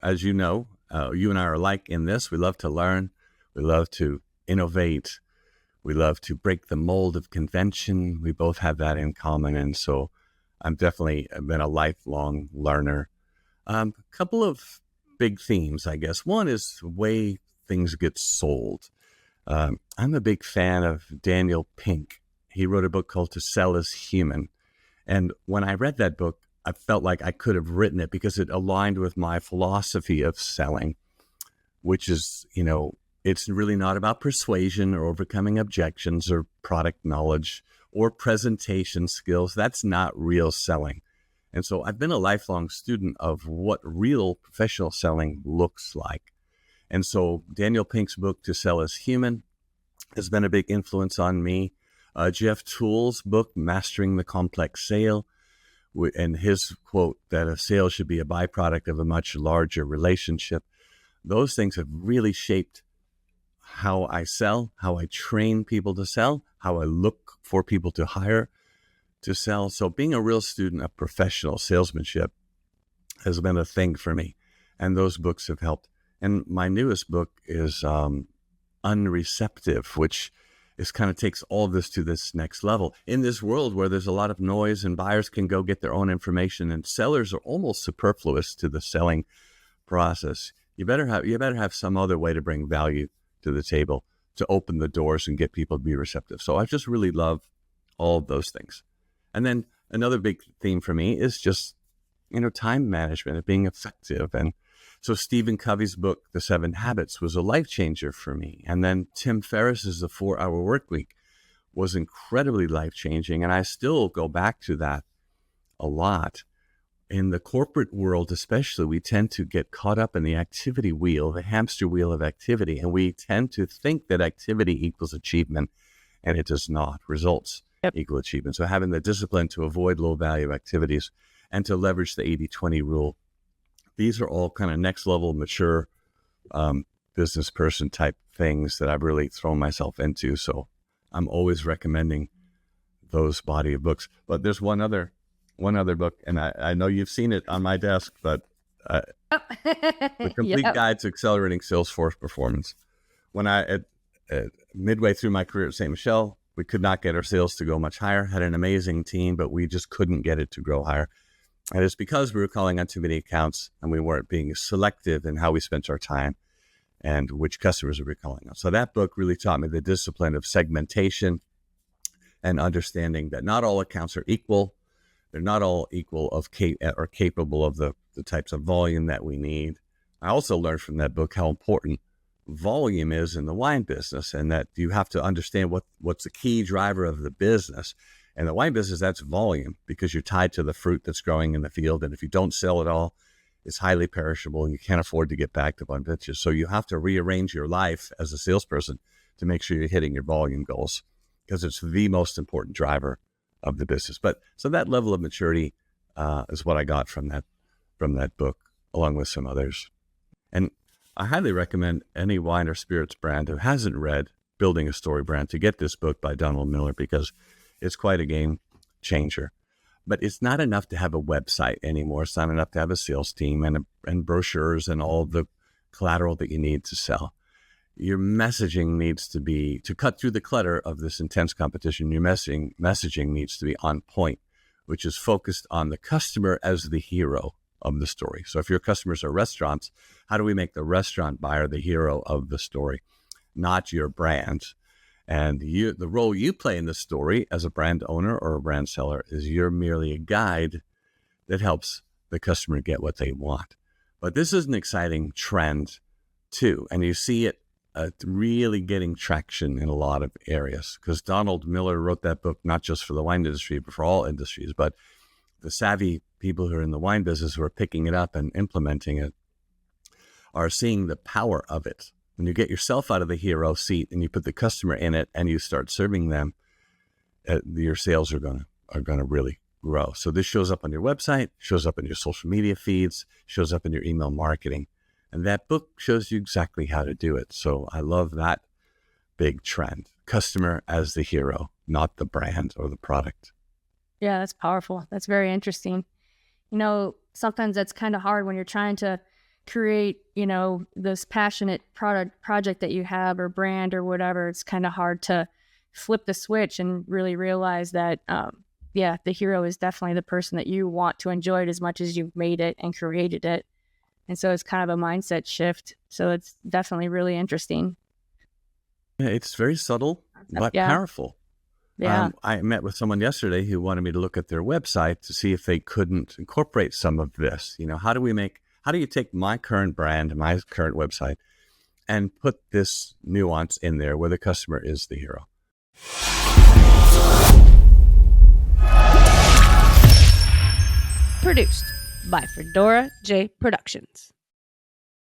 as you know, you and I are alike in this. We love to learn. We love to innovate. We love to break the mold of convention. We both have that in common. And so I'm definitely been a lifelong learner. A couple of big themes, I guess. One is the way things get sold. I'm a big fan of Daniel Pink. He wrote a book called To Sell is Human. And when I read that book, I felt like I could have written it because it aligned with my philosophy of selling, which is, it's really not about persuasion or overcoming objections or product knowledge or presentation skills. That's not real selling. And so I've been a lifelong student of what real professional selling looks like. And so Daniel Pink's book, To Sell is Human, has been a big influence on me. Jeff Toole's book, Mastering the Complex Sale, and his quote that a sale should be a byproduct of a much larger relationship. Those things have really shaped how I sell, how I train people to sell, how I look for people to hire to sell. So being a real student of professional salesmanship has been a thing for me. And those books have helped. And my newest book is Unreceptive, which is kind of takes all of this to this next level. In this world where there's a lot of noise and buyers can go get their own information and sellers are almost superfluous to the selling process, you better have some other way to bring value to the table to open the doors and get people to be receptive. So I just really love all of those things. And then another big theme for me is just, time management and being effective. And so Stephen Covey's book, The 7 Habits, was a life changer for me. And then Tim Ferriss's The 4-Hour Workweek was incredibly life changing. And I still go back to that a lot. In the corporate world, especially, we tend to get caught up in the activity wheel, the hamster wheel of activity. And we tend to think that activity equals achievement, and it does not. Results equal achievement. So having the discipline to avoid low value activities and to leverage the 80-20 rule. These are all kind of next level mature business person type things that I've really thrown myself into. So I'm always recommending those body of books. But there's one other book, and I know you've seen it on my desk, but The Complete Guide to Accelerating Salesforce Performance. When at midway through my career at St. Michel, we could not get our sales to go much higher, had an amazing team, but we just couldn't get it to grow higher. And it's because we were calling on too many accounts and we weren't being selective in how we spent our time and which customers we were calling on. So that book really taught me the discipline of segmentation and understanding that not all accounts are equal. They're not all equal or capable of the types of volume that we need. I also learned from that book how important volume is in the wine business, and that you have to understand what's the key driver of the business. In the wine business, that's volume, because you're tied to the fruit that's growing in the field. And if you don't sell it all, it's highly perishable and you can't afford to get back to one vintage. So you have to rearrange your life as a salesperson to make sure you're hitting your volume goals, because it's the most important driver of the business. But so that level of maturity is what I got from that book, along with some others. And I highly recommend any wine or spirits brand who hasn't read Building a Story Brand to get this book by Donald Miller, because it's quite a game changer. But it's not enough to have a website anymore. It's not enough to have a sales team and brochures and all the collateral that you need to sell. Your messaging needs to be, to cut through the clutter of this intense competition, your messaging needs to be on point, which is focused on the customer as the hero of the story. So if your customers are restaurants, how do we make the restaurant buyer the hero of the story, not your brand? And the role you play in the story as a brand owner or a brand seller is you're merely a guide that helps the customer get what they want. But this is an exciting trend too. And you see it really getting traction in a lot of areas, because Donald Miller wrote that book not just for the wine industry, but for all industries. But the savvy people who are in the wine business who are picking it up and implementing it are seeing the power of it. When you get yourself out of the hero seat and you put the customer in it and you start serving them, your sales are going to really grow. So this shows up on your website, shows up in your social media feeds, shows up in your email marketing. And that book shows you exactly how to do it. So I love that big trend. Customer as the hero, not the brand or the product. Yeah, that's powerful. That's very interesting. Sometimes that's kind of hard when you're trying to create, this passionate project that you have or brand or whatever, it's kind of hard to flip the switch and really realize that, the hero is definitely the person that you want to enjoy it as much as you've made it and created it. And so it's kind of a mindset shift. So it's definitely really interesting. Yeah, it's very subtle, but Yeah. powerful. Yeah. I met with someone yesterday who wanted me to look at their website to see if they couldn't incorporate some of this. How do you take my current brand, my current website, and put this nuance in there where the customer is the hero? Produced by Fedora J Productions.